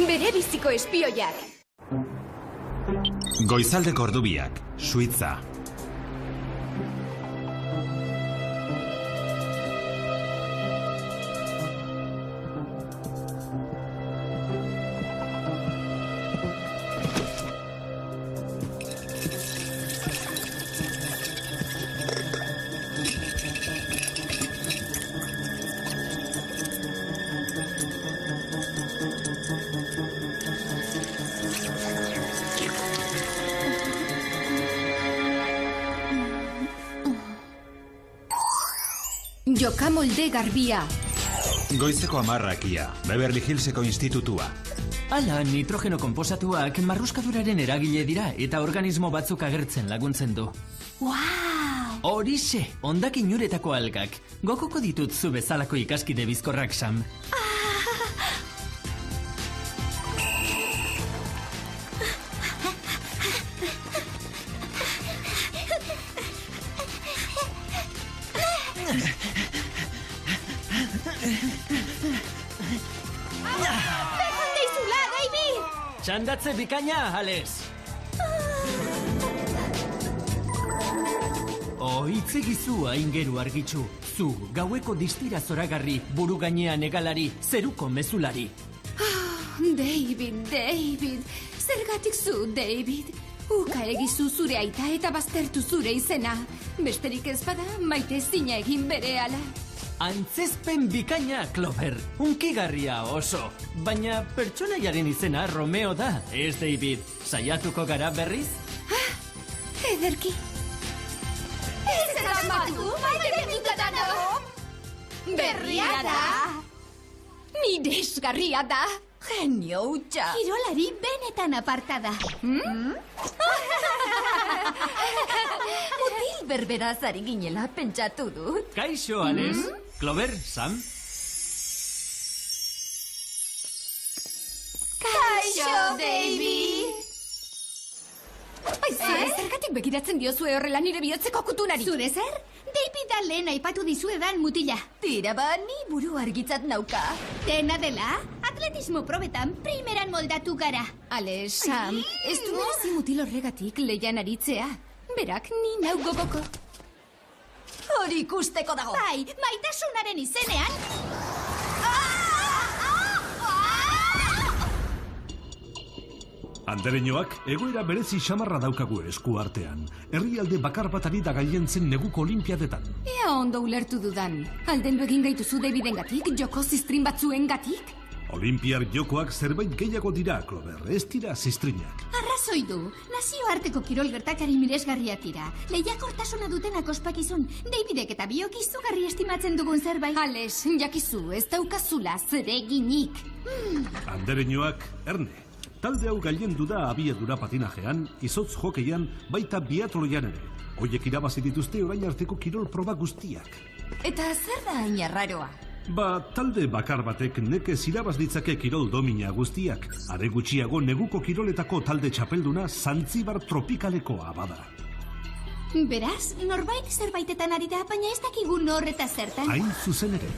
Bere biziko espioiak. Goizaldeko ordubiak, Suitza. Jokamolde garbia. Goizeko 10:00, Beverly Hillseko institutua. Hala, nitrogeno konposatuak marruskaduraren eragile dira eta organismo batzuk agertzen laguntzen du. Wow! Horixe, hondakin uretako algak. Gokoko ditut zu bezalako ikaskide bizkorrak, Sam. Txandatze bikaina, Alex! Oitzegizu aingeru argitxu. Zu, gaueko distira zoragarri, buru gainean egalari, zeruko mezulari. David, zergatik zu, David? Uka egizu zure aita eta baztertu zure izena. Besterik ez bada, maite zina egin berehala. Antzezpen bikaina, Clover. Unkigarria oso. Baina pertsonaiaren izena Romeo da, ez David. Saiatuko gara berriz? Ederki. Ez asmatu, maite dutata nago. Berria da. Miresgarria da. Genio hutsa. Kirolari benetan apartada. Mutil berberaz ari ginela pentsatu dut. Kaixo, Alex. Clover, Sam? Kaixo, David! Zergatik begiratzen diozue horrela nire bihotzeko kutunari? Zure zer? David da lehen aipatu dizuedan mutila. Tira ba, ni buru argitzat nauka. Dena dela, atletismo probetan primeran moldatu gara. Ale, Sam, ez du merezi mutil horregatik leian aritzea. Berak ni nau gogoko. Hori ikusteko dago. Bai, maitasunaren izenean... Andereñoak egoera berezi xamarra daukagu esku artean. Herrialde bakar bat ari da gailentzen neguko olimpiadetan. Ea ondo ulertu dudan. Aldendu egin gaituzu Davidengatik, joko ziztrin batzuengatik? Olimpiar jokoak zerbait gehiago dira, Clover, ez dira ziztrinak. Arrazoi du, nazioarteko kirol gertakari miresgarriak dira. Lehiakortasuna dutenak ospakizun, Davidek eta biok izugarri estimatzen dugun zerbait. Ales, jakizu, ez daukazula zereginik. Andereñoak, erne. Talde hau gailendu da abiadura patinajean, izotz jokeian, baita biatloian ere. Hoiek irabazi dituzte orain arteko kirol proba guztiak. Eta zer da hain arraroa? Ba, talde bakar batek nekez irabaz ditzake kirol domina guztiak. Are gutxiago neguko kiroletako talde txapelduna Zantzibar tropikalekoa bada. Beraz, norbait zerbaitetan ari da, baina ez dakigu nor eta zertan. Hain zuzen ere.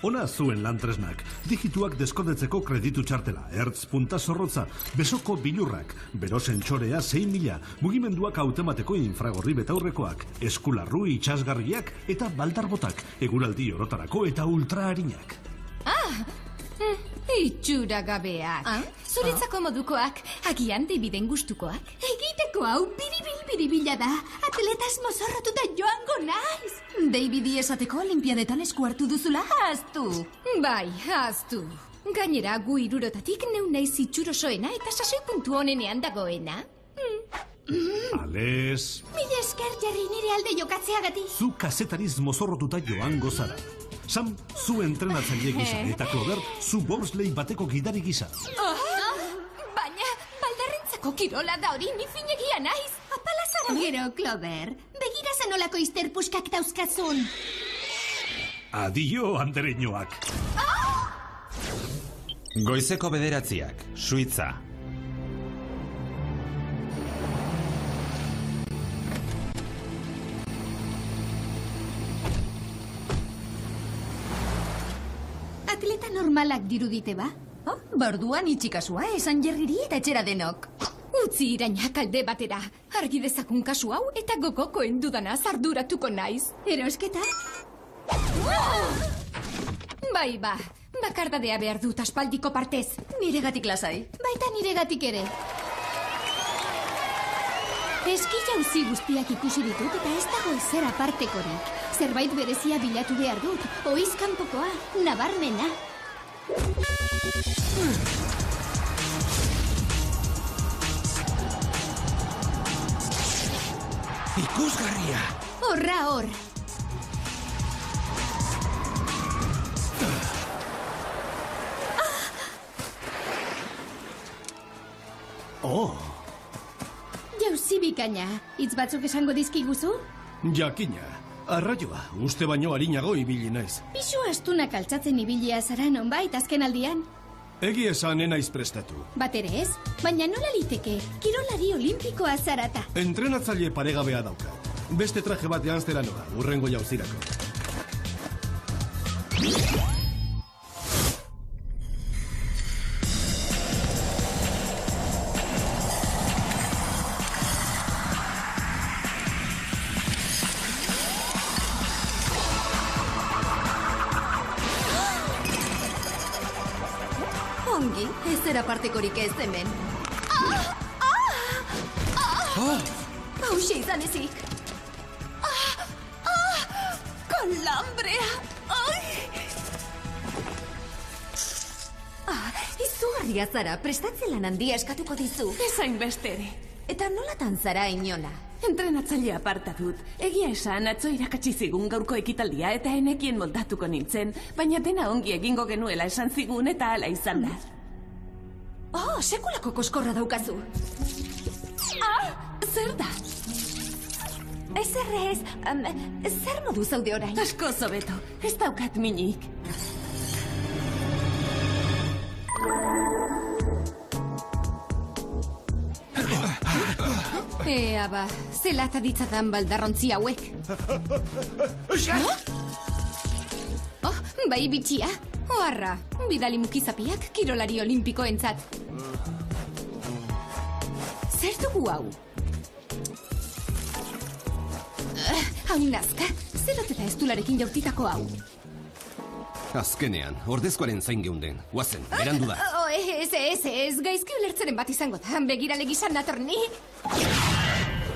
Ona zuen lantresnak, digituak deskodetzeko kreditu txartela, ertz punta zorrotza, besoko bilurrak, berosen txorea 6.000, mugimenduak automateko infragorri betaurrekoak, eskularru itxasgarriak eta baldarbotak, eguraldi orotarako eta ultraharinak. Itxura gabeak. Zuretzako modukoak, agian Daviden gustukoak. Egiteko hau biribil-biribila da. Atletaz mozorrotuta joango naiz. Davidi esateko olimpiadetan esku hartu duzula, haztu. Bai, haztu. Gainera, gu hirurotatik neu naiz itxurosoena eta sasoi puntu honenean dagoena. Ales... Mila esker jarri nire alde jokatzeagatik. Zu kazetariz mozorrotuta joango zara. Sam, zu entrenatzaile gisa, eta Clover, zu bobslei bateko gidari gisa. Baina, baldarrentzako kirola da hori, ni finegia naiz. Apala zara gero, Clover. Begira zanolako izterpuskak dauzkazun. Adio, Andereñoak. Goizeko 9:00, Suitza. Atleta normalak dirudite ba? Borduan itxikasua, esan Jerriri eta etxera denok. Utzi irainak alde batera. Argi dezakun kasu hau eta gogokoen dudanaz arduratuko naiz. Erosketa? Bai, bakardadea behar dut aspaldiko partez. Niregatik lasai. Baita niregatik ere. Eski jauzi guztiak ikusi ditut eta ez dago ezer apartekorik. Zerbait berezia bilatu behar dut. Oiz kanpokoa, nabarmena. Ikusgarria! Horra hor! Oh! Jauzi bikaina, hitz batzuk esango dizkiguzu? Jakina, arraioa, uste baino harinago ibili naiz. Pisu astunak altzatzen ibilia zara nonbait azken aldian. Egi esan enaiz prestatu. Bat ere ez, baina nola liteke, kirolari olimpikoa zarata. Entrenatzaile paregabea dauka. Beste traje bat janztera noa, urrengo jauzirako. Ongi, ezer apartekorik ez hemen. Hauxe izan ezik. Kalambrea! Izugarria zara, prestatze lan handia eskatuko dizu. Ezain beste ere. Eta nolatan zara inola? Entrenatzaile aparta dut. Egia esan, atzo irakatsi zigun gaurko ekitaldia eta enekien moldatuko nintzen, baina dena ongi egingo genuela esan zigun eta hala izan da. Oh, sekulako koskorra daukazu. Zer da? Ezerrez, zer modu zaude orain? Asko zobeto, ez daukat minik. Ea zelata ditzadan baldarrontzi hauek. Oh, bai bitxia. Oharra, bidali mukizapiak kirolari olimpikoentzat. Zer dugu hau? Hau nazka, zerot eta estularekin jaurtitako hau. Azkenean, ordezkoaren zain geunden. Guazen, berandu da. Ez, gaizki ulertzeren bat izango da. Begirale gizan natorni.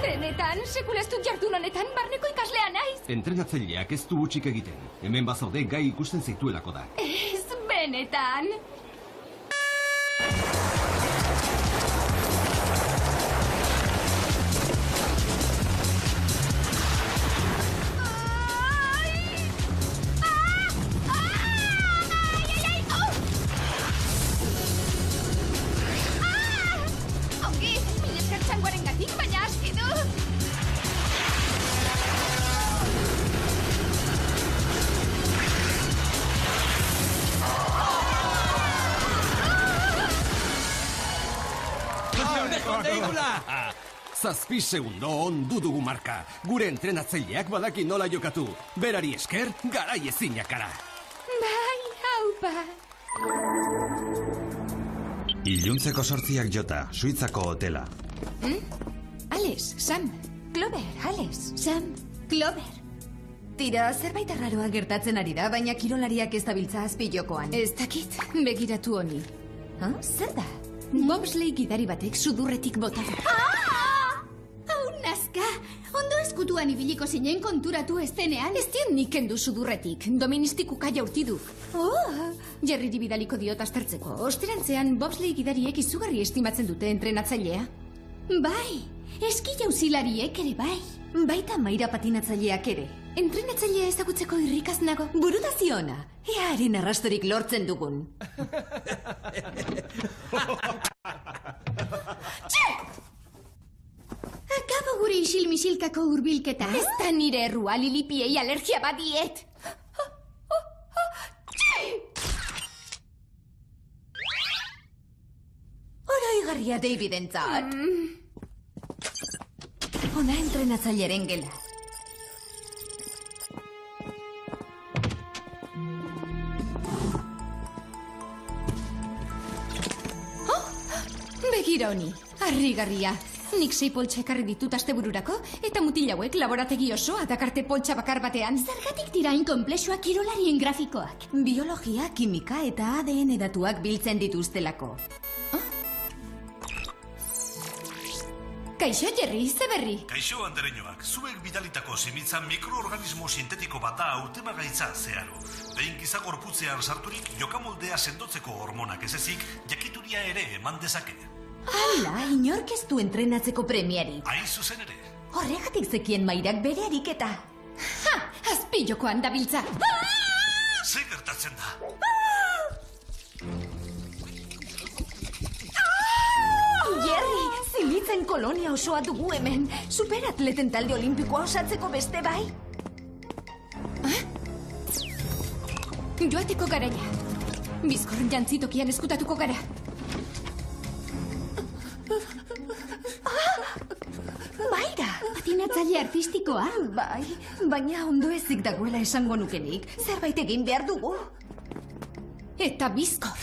Benetan, sekula ez dut jardun honetan, barneko ikaslea naiz. Entrenatzaileak ez du hutsik egiten. Hemen bazaude gai ikusten zituelako da. Ez, benetan. Zazpi segundo ondu dugu marka. Gure entrenatzaileak badaki nola jokatu. Berari esker, garai ezinak gara. Bai, haupa. Iluntzeko 8 jota, Suitzako hotela. Ales, Sam, Clover, Ales. Sam, Clover. Tira, zerbait arraroa gertatzen ari da, baina kirolariak ez dabiltza azpilokoan. Ez dakit, begiratu honi. Zer da? Bobsleigh gidari batek sudurretik bota. Hau nazka, ondo eskutuan ibiliko zinen konturatu ez denean. Ez dien nik kendu sudurretik, doministikuka jaurti du. Jerriri bidaliko diot aztertzeko. Osterantzean bobsleigh gidariek izugarri estimatzen dute entrenatzailea. Bai, eski jauzilariek ere bai. Baita maira patinatzaileak ere. Entrenatzailea ezagutzeko irrikaz nago. Burutaziona, earen arrastorik lortzen dugun. Akabo gure isil-misilkako hurbilketa. Ez da nire errua, lilipiei alergia badiet. Oroigarria Davidentzat. Ona entrenatzaileren gela. Begira honi, harrigarria. Nik 6 poltsa ekarri ditut astebururako, eta mutil hauek laborategi osoa dakarte poltsa bakar batean. Zergatik dira inkonplexuak kirolarien grafikoak? Biologia, kimika eta ADN datuak biltzen dituztelako. Kaixo, Jerry, ze berri? Kaixo, andereñoak, zuek bidalitako simitzan mikroorganismo sintetiko bata hautemagaitza zeharo. Behin giza gorputzean sarturik, jokamoldea sendotzeko hormonak ez ezik, jakituria ere eman dezake. Hala, inork ez du entrenatzeko premiari. Hain zuzen ere. Horregatik zekien Mairak bere ariketa. Ha! Azpilokoan dabiltza! Ze gertatzen da? Jerry, zilitzen kolonia osoa dugu hemen. Superatleten talde olimpikoa osatzeko beste bai. Joateko garaia. Bizkor jantzitokian eskutatuko gara. Maira! Patinatzaile artistikoa? Bai, baina ondo ezik dagoela esango nukenik. Zerbait egin behar dugu. Eta bizkor.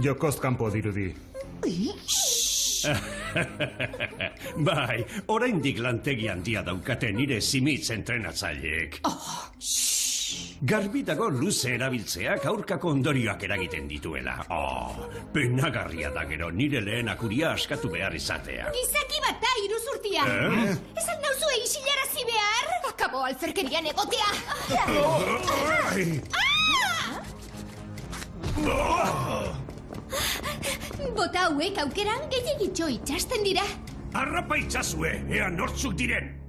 Jokoz kanpo dirudi. Bai, oraindik lantegi handia daukate nire simitz entrenatzaileek. Garbi dago luze erabiltzeak aurkako ondorioak eragiten dituela. Penagarria da gero nire lehen akuria askatu behar izatea. Gizaki bat da, iruzurtia. Esan nauzue isilarazi behar? Akabo alferkerian egotea. Bota hauek aukeran gehiagitxo itxasten dira. Arrapa itxazue, ea nortzuk diren.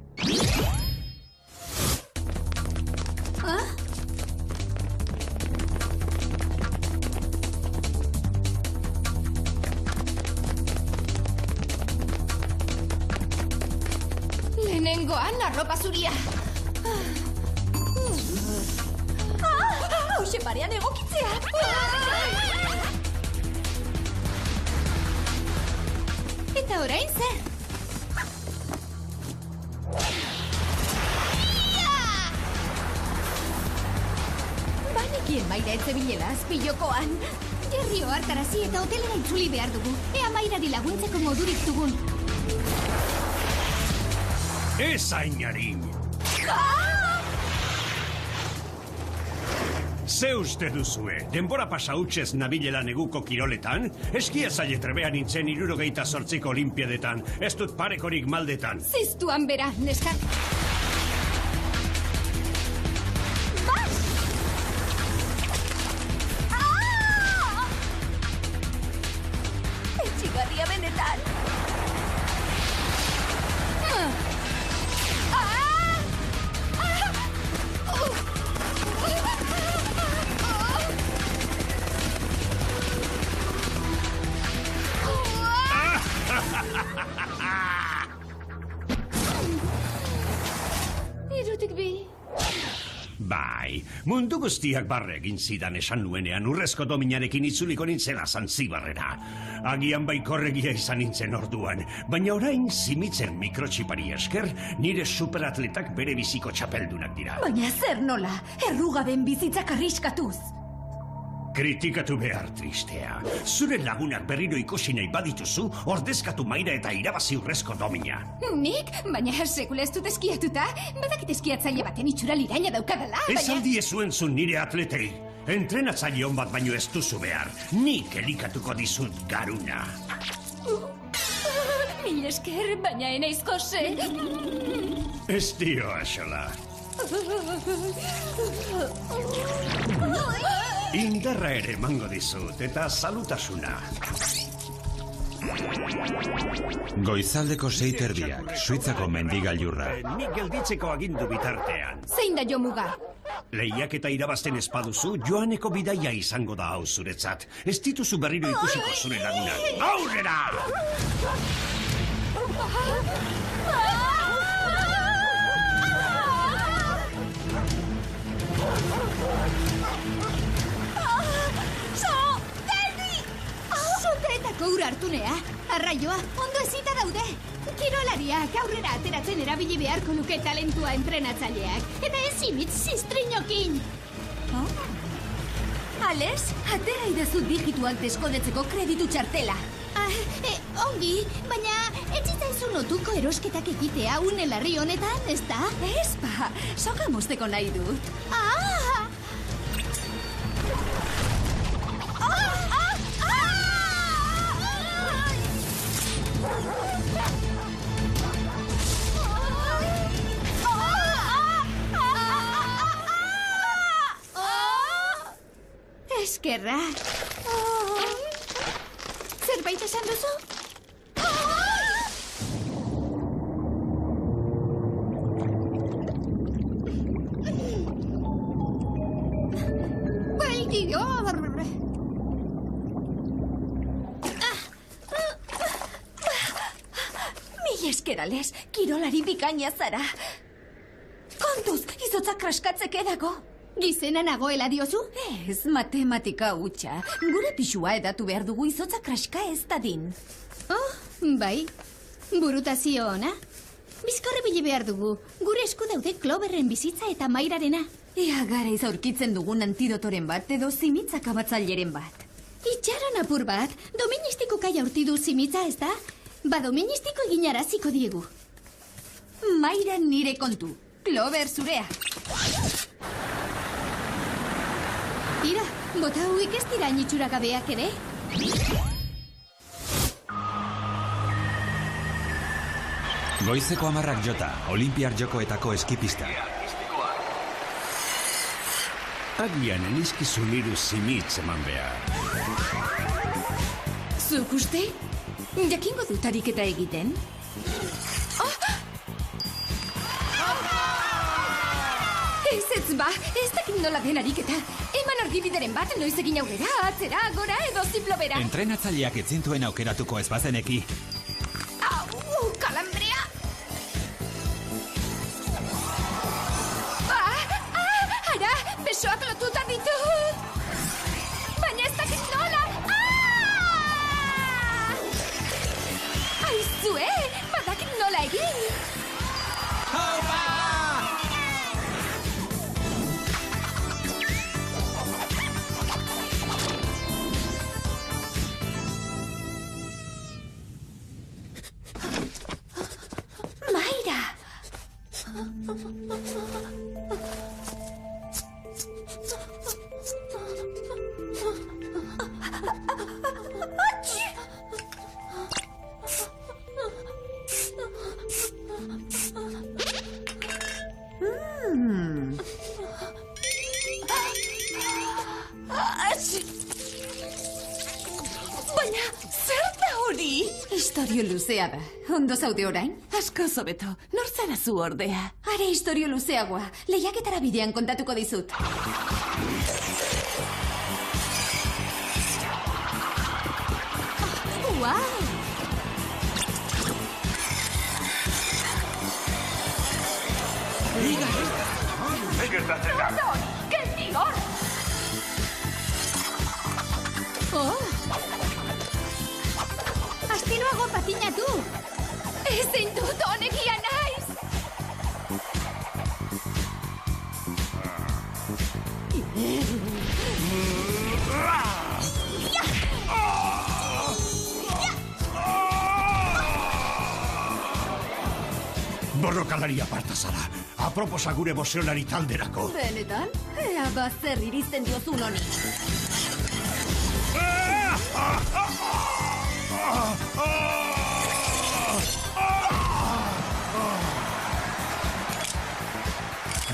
Lehenengoan arropa zuria. Hauxe parean egokitzea. Eta orain zer? Banekien Maira etzebilela azpilokoan. Jerry ohartarazi eta hotelera itzuli behar dugu. Ea Mairari laguntzeko modurik dugun. Ez hainarin! Ze uste duzue, denbora pasa hutsez nabilela neguko kiroletan? Eskia zaile trebea nintzen 78ko olimpiadetan, ez dut parekorik maldetan. Ziztuan bera, neska. Etxigarria benetan. Bai, mundu guztiak barre egin zidan esan nuenean urrezko dominarekin itzuliko nintzela Zantzibarrera. Agian baikorregia izan nintzen orduan, baina orain simitzen mikrotxipari esker nire superatletak bere biziko txapeldunak dira. Baina zer nola, errugaben bizitzak arriskatuz. Kritikatu behar tristea. Zure lagunak berriro ikusi nahi badituzu, ordezkatu Maira eta irabazi urrezko domina. Nik? Baina sekula ez dut eskiatuta. Badakit eskiatzaile baten itxura liraina daukadala, baina... Ez aldi ezuentzun nire atletei. Entrenatzaile hon bat baino ez duzu behar. Nik elikatuko dizut garuna. Mil esker, baina enaizko ze. Ez dio, axola. Indarra ere emango dizut, eta salutasuna. Goizaldeko 6:00, Suitzako mendigailurra. Nik gelditzeko agindu bitartean. Zein da jo muga? Lehiak eta irabazten espaduzu, joaneko bidaia izango da hau zuretzat. Ez dituzu berriro ikusiko zure lagunak. Aurrera! Soteetako ura hartunea. Arraioa, ondo ezita daude. Kirolariak aurrera ateratzen erabili beharko luke talentua entrenatzaileak. Eta ez imitz ziztrinokin. Ales, atera idazu digituak deskodetzeko kreditu txartela. Ongi, baina etzitzaizu lotuko erosketak egitea une larri honetan, ez da? Ez ba, soka mozteko nahi dut. Eskerra. Zerbait esan duzu? Bai, Dior! Mi esker, Ales, kirolari bikaina zara. Kontuz, izotza kraskatzeke dago. Gizena nagoela diozu? Ez, matematika hutsa. Gure pixua edatu behar dugu izotza kraska ez dadin. Bai, burutazio ona. Bizkorre bile behar dugu. Gure esku daude Cloverren bizitza eta Mairarena. Ea garaiz aurkitzen dugun antidotoren bat edo zimitzak abatzaileren bat. Itxaron apur bat, doministiko kaia urti du zimitza, ez da? Ba doministiko eginaraziko diegu. Maira nire kontu. Clover zurea. Tira, bota hauik ez dira initxura gabeak ere? Goizeko 10 jota, Olimpiar Jokoetako eskipista. Agian enizkizu niru zimitz eman behar. Zuk uste? Jakingo dut ariketa egiten? Ez ba, ez dakit nola den ariketa. Eman argibideren bat, noiz egin aurrera, atzera, gora edo ziplo bera. Entrenatzaileak etzintuen aukeratuko ez bazeneki. Au, kalambrea! Ara, besoak lotuta ditut! Baina ez dakit nola! Aizue, badakit nola egin! Baina, zer da hori? Historio luzea da. Ondo zaude orain? Asko zobeto. Nor zara zu ordea? Are historio luzeagoa. Lehiaketara bidean kontatuko dizut. Wow! Gertatzen da. Geldi hor! Astiroago patinatu! Ezin dut honegia naiz! Borrokalari aparta zara. Aproposa gure boxeolari talderako. Benetan? Ea bazer irizten diozun honi.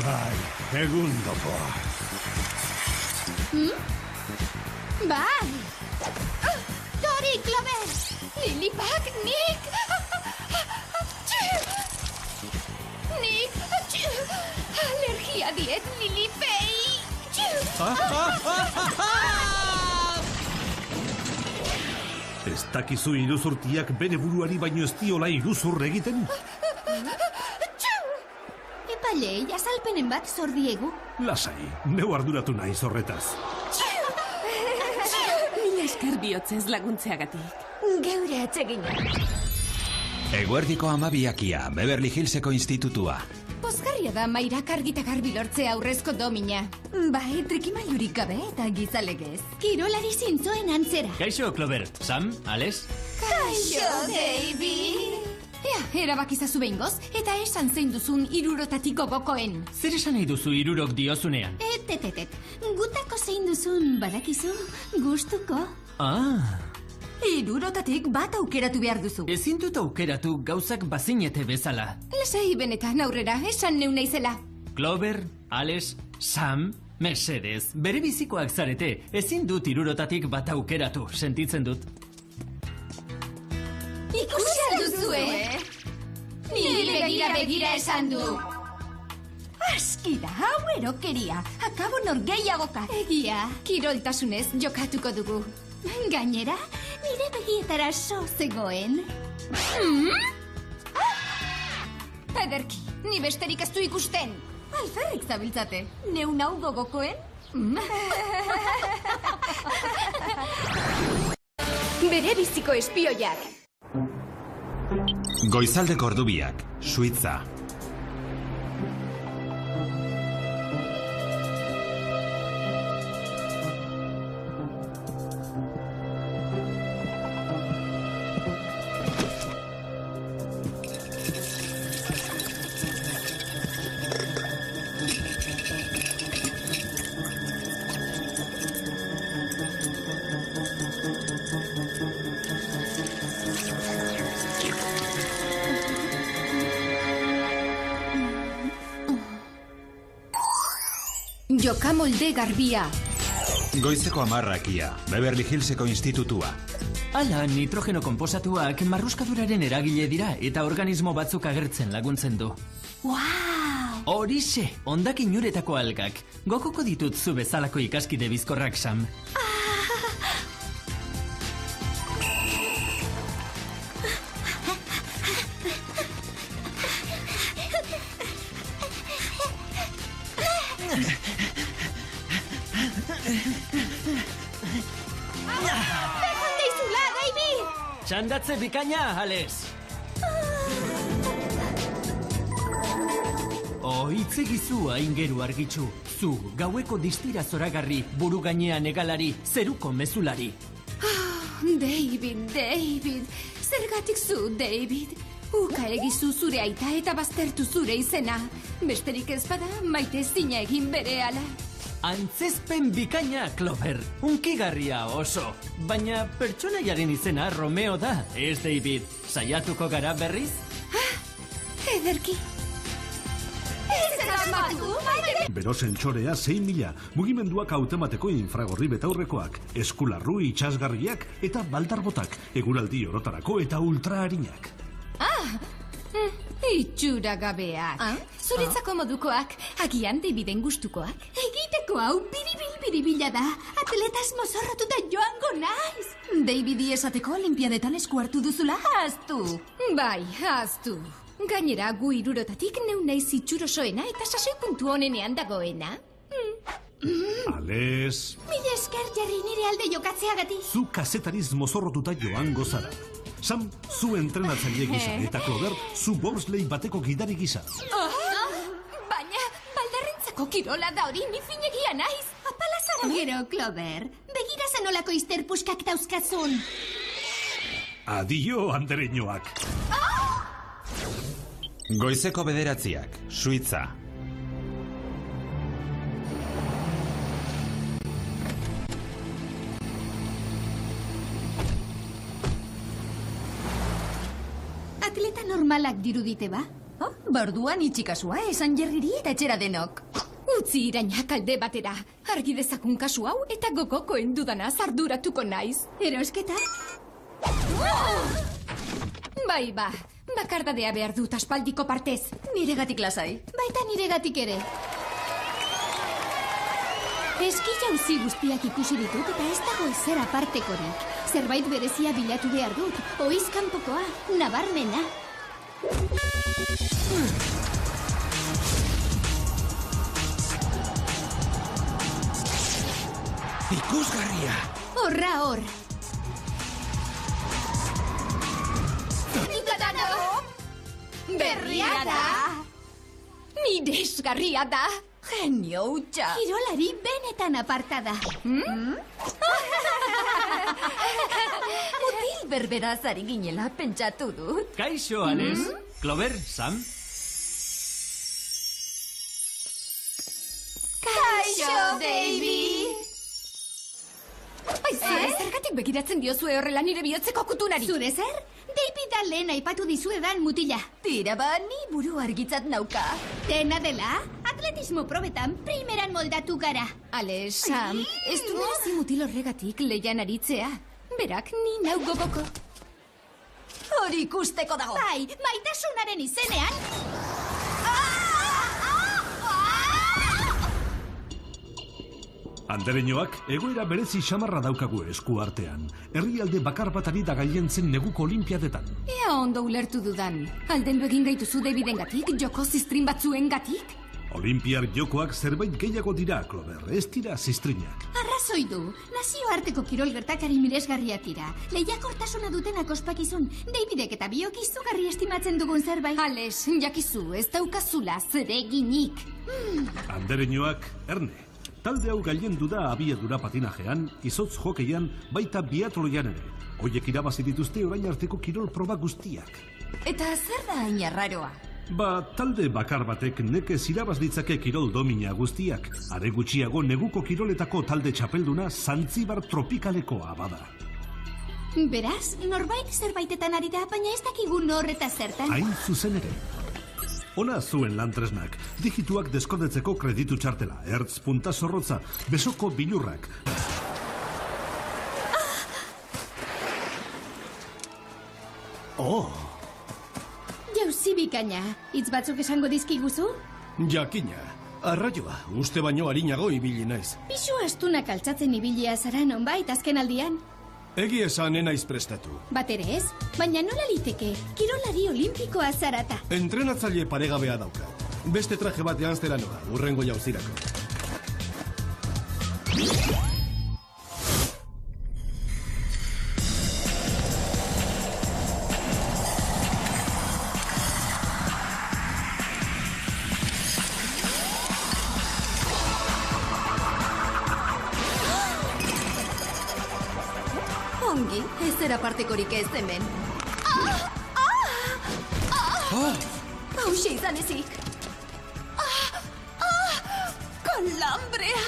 Bai, egundokoa. Bai! Tori, Clover! Lilipak, Nick! Nick! Alergia diet Lilipei! Ez dakizu iruzurtiak bere buruari baino ez diola iruzur egiten? Epailei, azalpenen bat zor diegu. Lasai, neu arduratu naiz horretaz. Mila esker bihotzez laguntzeagatik. Geure atsegin. Eguerdiko 12:00, Beverly Hillseko institutua. Pozgarria da Mairak argi eta garbi lortzea aurrezko domina. Bai, trikimailurik gabe eta gizalegez. Kirolari zintzoen antzera. Kaixo, Clover. Sam, Alex? Kaixo, David! Ea, erabakizazu behingoz, eta esan zein duzun 3 gogokoen. Zer esan nahi duzu 3 diozunean? Et. Gutako zein duzun, badakizu, gustuko. Ah... 3 bat aukeratu behar duzu. Ezin dut aukeratu gauzak bazinete bezala. Lasai benetan aurrera, esan neu naizela. Clover, Alex, Sam, mesedez, bere bizikoak zarete. Ezin dut 3 bat aukeratu, sentitzen dut. Ikusi alduzue? Nire begira esan du. Askida, hau erokeria. Akabo norgeiagoka. Egia, kiroltasunez jokatuko dugu. Gainera, nire begietara so zegoen. Ederki, ni besterik ez du ikusten. Alferrik zabiltzate. Neu nau gogokoen? Bere biziko espioiak. Goizaldeko ordubiak, Suitza. Jokamolde garbia. Goizeko 10:00 Beverly Hillseko institutua. Hala, nitrogeno konposatuak marruskaduraren eragile dira eta organismo batzuk agertzen laguntzen du. Wow! Horixe, hondakin uretako algak. Gokoko ditut zu bezalako ikaskide bizkorrak, Sam. Txandatze bikaina, Alex! Itzegizu aingeru argitxu. Zu, gaueko distira zoragarri, buru gainean egalari, zeruko mezulari. David, zergatik zu, David? Uka egizu zure aita eta baztertu zure izena. Besterik ez bada, maite zina egin bere ala. Antzezpen bikaina, Clover. Unkigarria oso. Baina pertsonaiaren izena Romeo da, ez David. Saiatuko gara berriz? Ederki. Ez asmatu, Bero sentsorea 6.000, mugimenduak automateko infragorri betaurrekoak, eskularru itxasgarriak eta baldarbotak, eguraldi orotarako eta ultraharinak. Itxura gabeak. Zuretzako modukoak, agian Daviden gustukoak. Egiteko hau biribila da. Atletas mozorrotuta joango naiz. Davidi esateko olimpiadetan esku hartu duzula, ahaztu. Bai, ahaztu. Gainera, gu 3 neu naiz itxurosoena eta sasoi puntu honenean dagoena. Ales... Mila esker Jerry nire alde jokatzeagatik. Zu kazetariz mozorrotuta joango zara. Sam, zu entrenatzaile gisa, eta Clover, zu bobslei bateko gidari gisa. Baina, baldarrentzako kirola da hori, ni finegia naiz. Apala zara. Gero, Clover, begira zanolako izterpuskak dauzkazun. Adio, andereñoak. Goizeko 9:00 Suitza. Atleta normalak dirudite ba? Borduan itxikasua, esan Jerriri eta etxera denok. Utzi irainak alde batera. Argi dezakun kasu hau eta gogokoen dudanaz arduratuko naiz. Erosketa? Bai, bakardadea behar dut aspaldiko partez. Niregatik lasai. Baita niregatik ere. Eski jauzi guztiak ikusi ditut eta ez dago ezer apartekorik. Zerbait berezia bilatu behar dut. Oiz kanpokoa, nabarmena. Ikusgarria! Horra hor! Berria da! miresgarria da. Genio hutsa. Kirolari benetan aparta da. Mutil berberaz ari ginela pentsatu dut. Kaixo, Alex. Clover, Sam. Kaixo, Davy! Zergatik begiratzen diozue horrela nire bihotzeko kutunari? Zure zer? Davy da lehen aipatu dizuedan mutila. Tira ba, ni buru argitzat nauka. Dena dela, atletismo probetan primeran moldatu gara. Ale, Sam, ez du merezi mutil horregatik leian aritzea. Berak ni nau gogoko. Hori ikusteko dago. Bai, maitasunaren izenean... Andereñoak egoera berezi xamarra daukagu esku artean. Herrialde bakar bat ari da gailentzen neguko olimpiadetan. Ea ondo ulertu dudan. Aldendu egin gaituzu Davidengatik, joko ziztrin batzuengatik? Olimpiar jokoak zerbait gehiago dira, Clover, ez dira ziztrinak. Arrazoi du, nazioarteko kirol gertakari miresgarriak dira. Lehiakortasuna dutenak ospakizun, Davidek eta biok izugarri estimatzen dugun zerbait. Ales, jakizu, ez daukazula zereginik. Andereñoak, erne. Talde hau gailendu da abiadura patinajean, izotz jokeian, baita biatloian ere. Hoiek irabazi dituzte orain arteko kirol proba guztiak. Eta zer da hain arraroa? Ba, talde bakar batek nekez irabaz ditzake kirol domina guztiak. Are gutxiago neguko kiroletako talde txapelduna Zantzibar tropikalekoa bada. Beraz, norbait zerbaitetan ari da, baina ez dakigu nor eta zertan. Hain zuzen ere. Ona zuen lantresnak, digituak deskodetzeko kreditu txartela, ertz, punta zorrotza, besoko bilurrak. Oh! Jauzi bikaina, hitz batzuk esango dizkiguzu? Jakina, arraioa, uste baino harinago ibili naiz. Pisu astunak altzatzen ibilia zara nonbait azken aldian. Egi esan enaiz prestatu. Bat ere ez, baina nola liteke, kirolari olimpikoa zarata. Entrenatzaile paregabea dauka. Beste traje bat janztera noa, urrengo jauzirako. Ongi, ez zera partekorik ez hemen. Hauxe izan ezik. Kalambrea!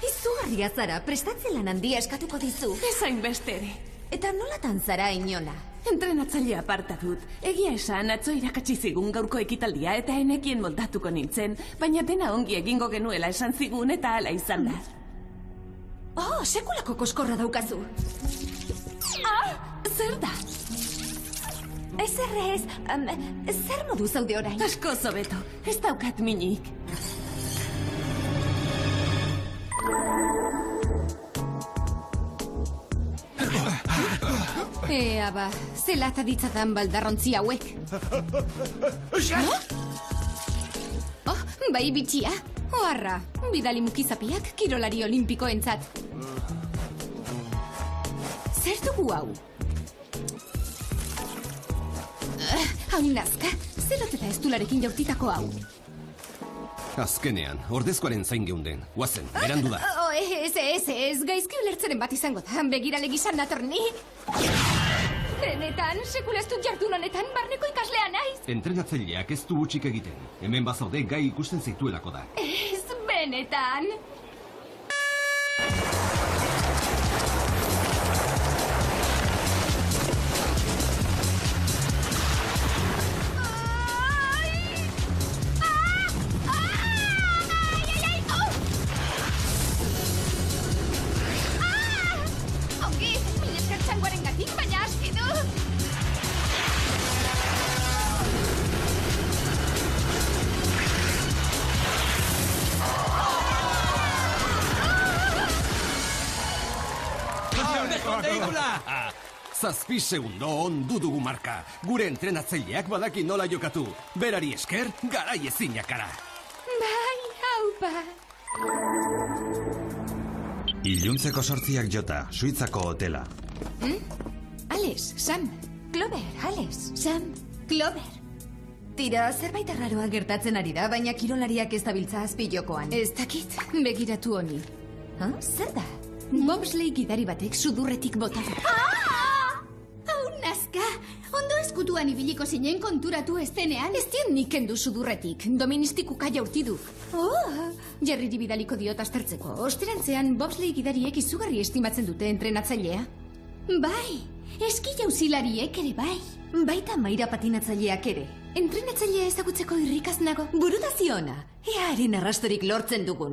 Izugarria zara, prestatzelan handia eskatuko dizu. Ezain beste ere. Eta nolatan zara inola? Entrenatzaile aparta dut. Egia esan, atzo irakatsi zigun gaurko ekitaldia eta enekien moldatuko nintzen, baina dena ongi egingo genuela esan zigun eta hala izan da. Oh, sekulako koskorra daukazu. Zer da? Ez, zer modu zaude orain? Asko zobeto, ez daukat minik. Ea ba, zelata ditzadan baldarrontzi hauek. Oh, bai bitxia. Oharra, bidali mukizapiak kirolari olimpikoentzat. Zer dugu hau? Hau nazka, zeloteta ez dularekin jaurtitako hau. Azkenean, ordezkoaren zain geunden. Guazen, berandu da. Ez, gaizki ulertzeren bat izango da. Begirale gizan natorni. Benetan, sekula ez dut jardun honetan, barneko ikaslea naiz. Entrenatzaileak ez du hutsik egiten. Hemen bazaude gai ikusten zituelako da. Ez, benetan. Zazpi segundo ondu dugu marka. Gure entrenatzaileak badaki nola jokatu. Berari esker, garai ezinak gara. Bai, haupa. Iluntzeko 8 jota, Suitzako hotela. Ales, Sam, Clover, Alex. Sam, Clover. Tira, zerbait arraroa gertatzen ari da, baina kirolariak ez dabiltza azpilokoan. Ez dakit, begiratu honi. Zer da? Bobsley gidari batek sudurretik bota du. Hau nazka! Ondo eskutuan ibiliko zinen konturatu ez denean. Ez dion nik kendu sudurretik, doministikuka jaurti du. Jerryri bidaliko diot aztertzeko. Osterantzean bobsley gidariek izugarri estimatzen dute entrenatzailea. Bai, eski jauzilariek ere bai. Baita maira patinatzaileak ere. Entrenatzailea ezagutzeko irrikaz nago. Burutazio ona, ea haren arrastorik lortzen dugun.